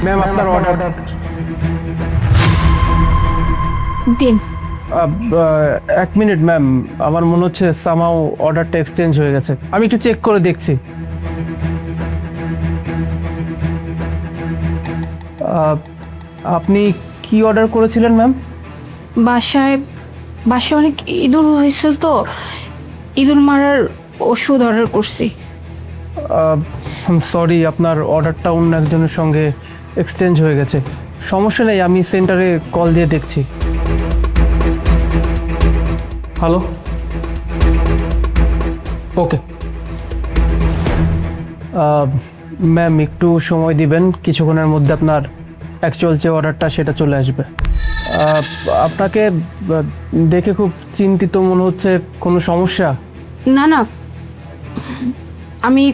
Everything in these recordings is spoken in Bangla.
ম্যাম আপনার অর্ডার দিন। 1 মিনিট ম্যাম, আমার মনে হচ্ছে সামহাউ অর্ডারটা এক্সচেঞ্জ হয়ে গেছে, আমি একটু চেক করে দেখছি। আপনি কি অর্ডার করেছিলেন ম্যাম? বাসায় বাসায় অনেক ইঁদুর হয়েছিল তো, ইঁদুর মারার ওষুধ অর্ডার করছি। সরি, আপনার অর্ডারটা অন্য একজনের সঙ্গে এক্সচেঞ্জ হয়ে গেছে। সমস্যা নেই, আমি সেন্টারে কল দিয়ে দেখছি। হ্যালো, ওকে ম্যাম, একটু সময় দিবেন, কিছুক্ষণের মধ্যে আপনার অ্যাকচুয়াল যে অর্ডারটা সেটা চলে আসবে। আপনাকে দেখে খুব চিন্তিত মনে হচ্ছে, কোনো সমস্যা? না না, আমি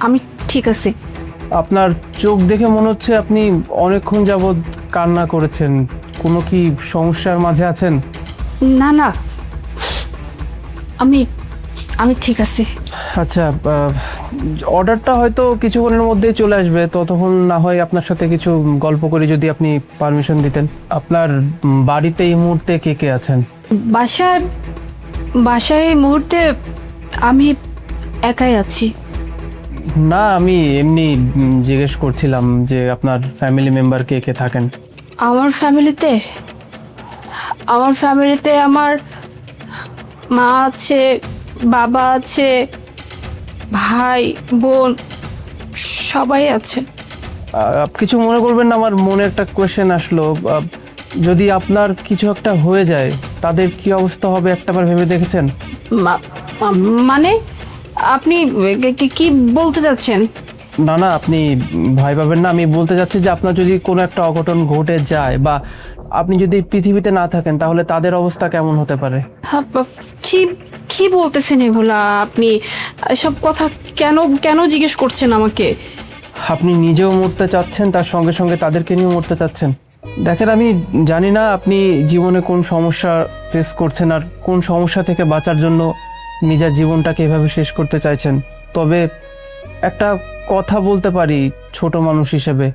আমি ঠিক আছি। আপনার চোখ দেখে মনে হচ্ছে আপনি অনেকক্ষণ যাবৎ কান্না করেছেন, কোনো কি সমস্যার মাঝে আছেন? না না, আমি আমি ঠিক আছি। আচ্ছা, অর্ডারটা হয়তো কিছুক্ষণের মধ্যেই চলে আসবে, ততক্ষণ না হয় আপনার সাথে কিছু গল্প করে যদি আপনি পারমিশন দিতেন। আপনার বাড়িতে এই মুহূর্তে কে কে আছেন? বাসায় বাসায় এই মুহূর্তে আমি একাই আছি। না, আমি এমনি জিজ্ঞেস করছিলাম যে আপনার ফ্যামিলি মেম্বার কে কে থাকেন। আমার ফ্যামিলিতে আমার মা আছে, বাবা আছে, ভাই বোন সবাই আছে। কিছু মনে করবেন না, আমার মনে একটা কোয়েশ্চেন আসলো, যদি আপনার কিছু একটা হয়ে যায় তাদের কি অবস্থা হবে একটাবার ভেবে দেখেছেন? মানে আপনি কি বলতে চাচ্ছেন? না না, আপনি ভয় পাবেন না, আমি বলতে চাচ্ছি যে আপনার যদি কোনো একটা অঘটন ঘটে যায় বা আপনি যদি পৃথিবীতে না থাকেন তাহলে তাদের অবস্থা কেমন হতে পারে। কি কি বলতেছেন এগুলা আপনি? সব কথা কেন কেন জিজ্ঞেস করছেন আমাকে? আপনি নিজেও মরতে চাচ্ছেন, তার সঙ্গে সঙ্গে তাদেরকে নিয়েও মরতে চাচ্ছেন। দেখেন, আমি জানি না আপনি জীবনে কোন সমস্যা ফেস করছেন আর কোন সমস্যা থেকে বাঁচার জন্য নিজের জীবনটাকে এভাবে শেষ করতে চাইছেন, তবে একটা কথা বলতে পারি ছোট মানুষ হিসেবে,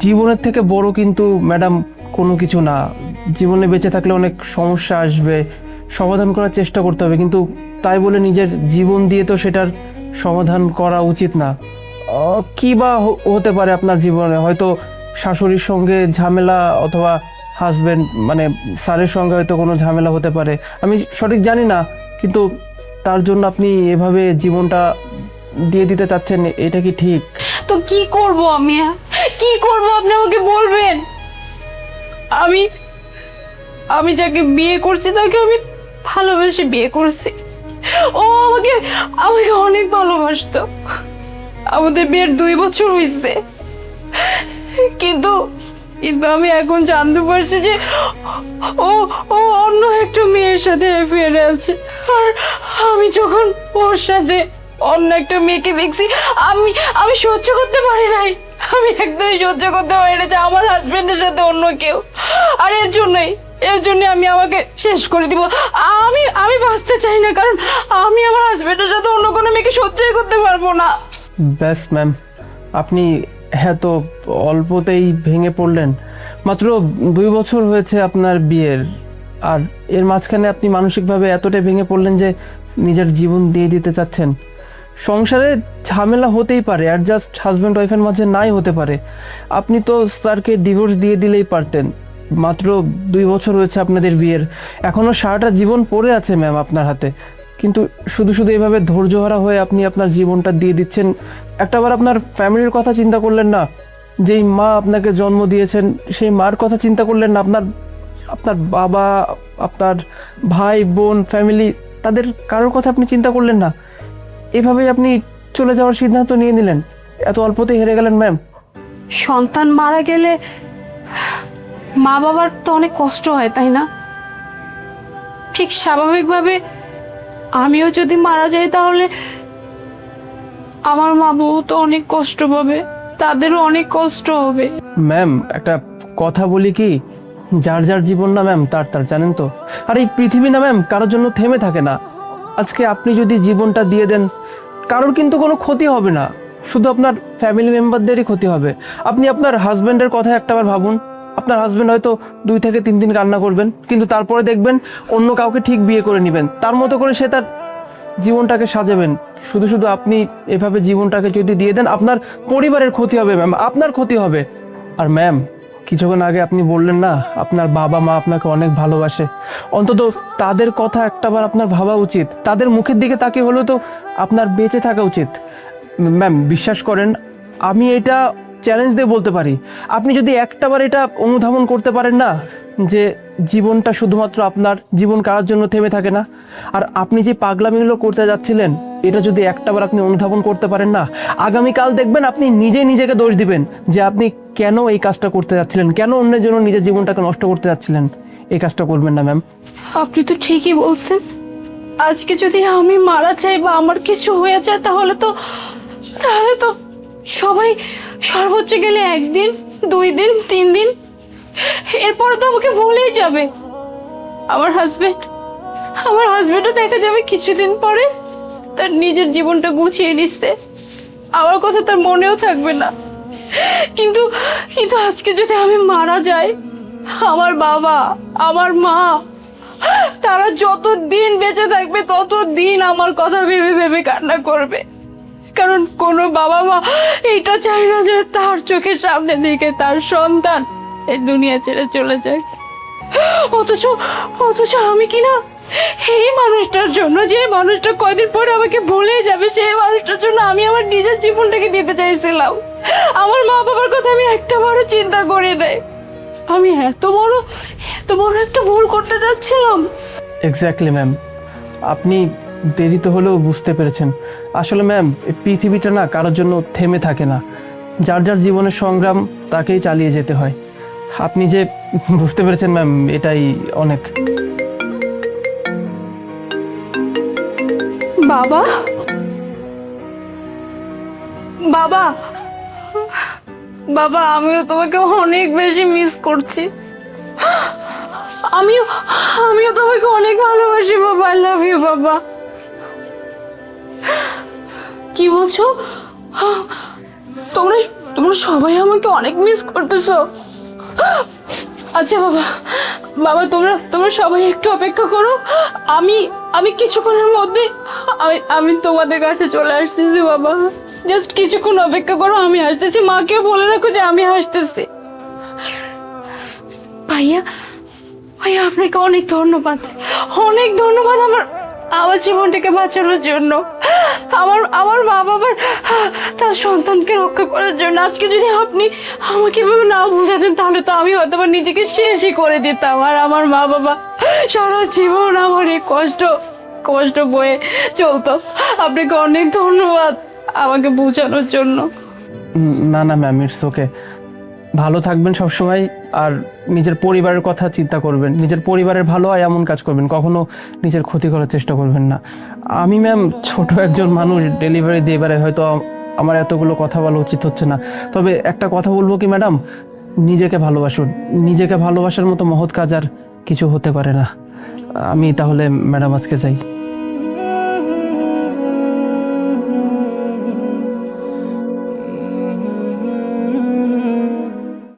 জীবনের থেকে বড় কিন্তু ম্যাডাম কোনো কিছু না। জীবনে বেঁচে থাকলে অনেক সমস্যা আসবে, সমাধান করার চেষ্টা করতে হবে, কিন্তু তাই বলে নিজের জীবন দিয়ে তো সেটার সমাধান করা উচিত না। কি বা হতে পারে আপনার জীবনে, হয়তো শাশুড়ির সঙ্গে ঝামেলা অথবা হাজবেন্ড মানে স্যারের সঙ্গে হয়তো কোনো ঝামেলা হতে পারে, আমি সঠিক জানি না, কিন্তু তার জন্য আপনি এভাবে জীবনটা দিয়ে দিতে চাচ্ছেন, এটা কি ঠিক? তো কি করব আমি? কি করব আপনি আমাকে বলবেন? আমি আমি যাকে বিয়ে করছি তাকে আমি ভালোবেসে বিয়ে করছি। ও আমাকে আমাকে অনেক ভালোবাসতো। আমাদের বিয়ের 2 বছর হয়েছে, কিন্তু কিন্তু আমি এখন জানতে পারছি যে ও ও অন্য একটা মেয়ের সাথে অ্যাফেয়ারে আছে। আর আমি যখন ওর সাথে অন্য একটা মেয়েকে দেখছি, আমি আমি সহ্য করতে পারি নাই। আমি একদমই সহ্য করতে পারি না যে আমার হাজবেন্ডের সাথে অন্য কেউ। আর এর জন্য আমি আমাকে শেষ করে দিব। আমি আমি বাঁচতে চাই না, কারণ আমি আমার হাজবেন্ডের সাথে অন্য কোনো মেয়েকে সহ্যই করতে পারবো না। ব্যাস ম্যাম, আপনি এত অল্পতেই ভেঙে পড়লেন। মাত্র 2 বছর হয়েছে আপনার বিয়ের, আর এর মাঝখানে আপনি মানসিকভাবে এতটাই ভেঙে পড়লেন যে নিজের জীবন দিয়ে দিতে চাচ্ছেন। সংসারে ঝামেলা হতেই পারে, অ্যাডজাস্ট হাজব্যান্ড ওয়াইফের মাঝে নাই হতে পারে, আপনি তো স্যারকে ডিভোর্স দিয়ে দিলেই পারতেন। মাত্র 2 বছর হয়েছে আপনাদের বিয়ের, এখনও সারাটা জীবন পড়ে আছে ম্যাম আপনার হাতে, কিন্তু শুধু শুধু এইভাবে ধৈর্যহারা হয়ে আপনি আপনার জীবনটা দিয়ে দিচ্ছেন। একটাবার আপনার ফ্যামিলির কথা চিন্তা করলেন না? যেই মা আপনাকে জন্ম দিয়েছেন সেই মার কথা চিন্তা করলেন না? আপনার আপনার বাবা, আপনার ভাই বোন, ফ্যামিলি, তাদের কারোর কথা আপনি চিন্তা করলেন না? এভাবেই আপনি চলে যাওয়ার সিদ্ধান্ত নিয়ে নিলেন, এত অল্পতেই হেরে গেলেন ম্যাম। সন্তান মারা গেলে মা বাবার তো অনেক কষ্ট হয়, তাই না? ঠিক স্বাভাবিকভাবে আমিও যদি মারা যাই তাহলে আমার মা বাবু তো অনেক কষ্ট পাবে, তাদেরও অনেক কষ্ট হবে। ম্যাম, একটা কথা বলি কি, যার যার জীবন না ম্যাম তার তার, জানেন তো? আর এই পৃথিবী না ম্যাম কারোর জন্য থেমে থাকে না। আজকে আপনি যদি জীবনটা দিয়ে দেন, কারোর কিন্তু কোনো ক্ষতি হবে না, শুধু আপনার ফ্যামিলি মেম্বারদেরই ক্ষতি হবে। আপনি আপনার হাজব্যান্ডের কথা একটাবার ভাবুন। আপনার হাজব্যান্ড হয়তো 2 থেকে 3 দিন কান্না করবেন, কিন্তু তারপরে দেখবেন অন্য কাউকে ঠিক বিয়ে করে নেবেন, তার মতো করে সে তার জীবনটাকে সাজাবেন। শুধু শুধু আপনি এভাবে জীবনটাকে যদি দিয়ে দেন, আপনার পরিবারের ক্ষতি হবে ম্যাম, আপনার ক্ষতি হবে। আর ম্যাম, কিছুক্ষণ আগে আপনি বললেন না আপনার বাবা মা আপনাকে অনেক ভালোবাসে, অন্তত তাদের কথা একটাবার আপনার ভাবা উচিত। তাদের মুখের দিকে তাকিয়ে হলেও তো আপনার বেঁচে থাকা উচিত। ম্যাম, বিশ্বাস করেন, আমি এটা চ্যালেঞ্জ দিয়ে বলতে পারি, আপনি যদি একটাবার এটা অনুধাবন করতে পারেন না যে জীবনটা শুধুমাত্র আপনার, জীবন কারোর জন্য থেমে থাকে না, আর আপনি যে পাগলামিগুলো করতে যাচ্ছিলেন এটা যদি একটাবার আপনি অনুধাবন করতে পারেন না, আগামীকাল দেখবেন আপনি নিজেকে দোষ দিবেন যে আপনি কেন এই কাজটা করতে যাচ্ছিলেন, কেন অন্যের জন্য নিজের জীবনটাকে নষ্ট করতে যাচ্ছিলেন। এই কাজটা করবেন না ম্যাম। আপনি তো ঠিকই বলছেন। আজকে যদি আমি মারা যাই বা আমার কিছু হয়ে যায়, তাহলে তো সবাই সর্বোচ্চ গেলে 1 দিন, 2 দিন, 3 দিন, এরপরে তো আমাকে ভুলেই যাবে। আমার হাজবেন্ডও দেখা যাবে কিছুদিন পরে তার নিজের জীবনটা গুছিয়ে নিচ্ছে, আমার কথা তার মনেও থাকবে না। কিন্তু কিন্তু আজকে যদি আমি মারা যাই, আমার বাবা, আমার মা, তারা যতদিন বেঁচে থাকবে ততদিন আমার কথা ভেবে ভেবে কান্না করবে। কারণ কোনো বাবা মা এটা চায় না যে তার চোখের সামনে থেকে তার সন্তান এই দুনিয়া ছেড়ে চলে যায়। অথচ আমি কিনা এই মানুষটার জন্য, যে মানুষটা কয়দিন পরে আমাকে ভুলে যাবে, সেই মানুষটার জন্য আমি আমার নিজের জীবনটাকে দিতে চাইছিলাম। আমার মা বাবার কথা আমি একটাবারও চিন্তা করি নাই। আমি এত বড় একটা ভুল করতে যাচ্ছিলাম। এক্স্যাক্টলি ম্যাম, আপনি দেরিতে হলেও বুঝতে পেরেছেন। আসলে ম্যাম, এই পৃথিবীটা না কারোর জন্য থেমে থাকে না, যার যার জীবনের সংগ্রাম তাকেই চালিয়ে যেতে হয়। আপনি যে বুঝতে পেরেছেন ম্যাম, এটাই অনেক। বাবা, বাবা, বাবা, আমিও তোমাকে অনেক বেশি মিস করছি। আমিও তোমাকে অনেক ভালোবাসি বাবা। আই লাভ ইউ বাবা। কি বলছো? তোমরা সবাই আমাকে অনেক মিস করতেছো। আচ্ছা বাবা, তোমরা সবাই একটু অপেক্ষা করো। আমি কিছুক্ষণের মধ্যে আমি তোমাদের কাছে চলে আসতেছি বাবা। জাস্ট কিছুক্ষণ অপেক্ষা করো, আমি আসতেছি। মাকেও বলে রাখো যে আমি আসতেছি। ভাইয়া, আপনাকে অনেক ধন্যবাদ, অনেক ধন্যবাদ আমার জীবনটাকে বাঁচানোর জন্য, আমার মা বাবার তার সন্তানকে রক্ষা করার জন্য। আজকে যদি আপনি আমাকে এভাবে না বুঝাতেন, তাহলে তো আমি হয়তো বা নিজেকে শেষই করে দিতাম, আর আমার মা বাবা সারা জীবন আমার এই কষ্ট বয়ে চলতো। আপনাকে অনেক ধন্যবাদ আমাকে বোঝানোর জন্য। না না ম্যাম, ইটস ওকে। ভালো থাকবেন সবসময়, আর নিজের পরিবারের কথা চিন্তা করবেন। নিজের পরিবারের ভালো হয় এমন কাজ করবেন, কখনো নিজের ক্ষতি করার চেষ্টা করবেন না। আমি ম্যাম ছোট একজন মানুষ, ডেলিভারি দিয়ে এবারে হয়তো আমার এতগুলো কথা বলা উচিত হচ্ছে না, তবে একটা কথা বলবো কি ম্যাডাম, নিজেকে ভালোবাসুন। নিজেকে ভালোবাসার মতো মহৎ কাজ আর কিছু হতে পারে না। আমি তাহলে ম্যাডাম আজকে যাই।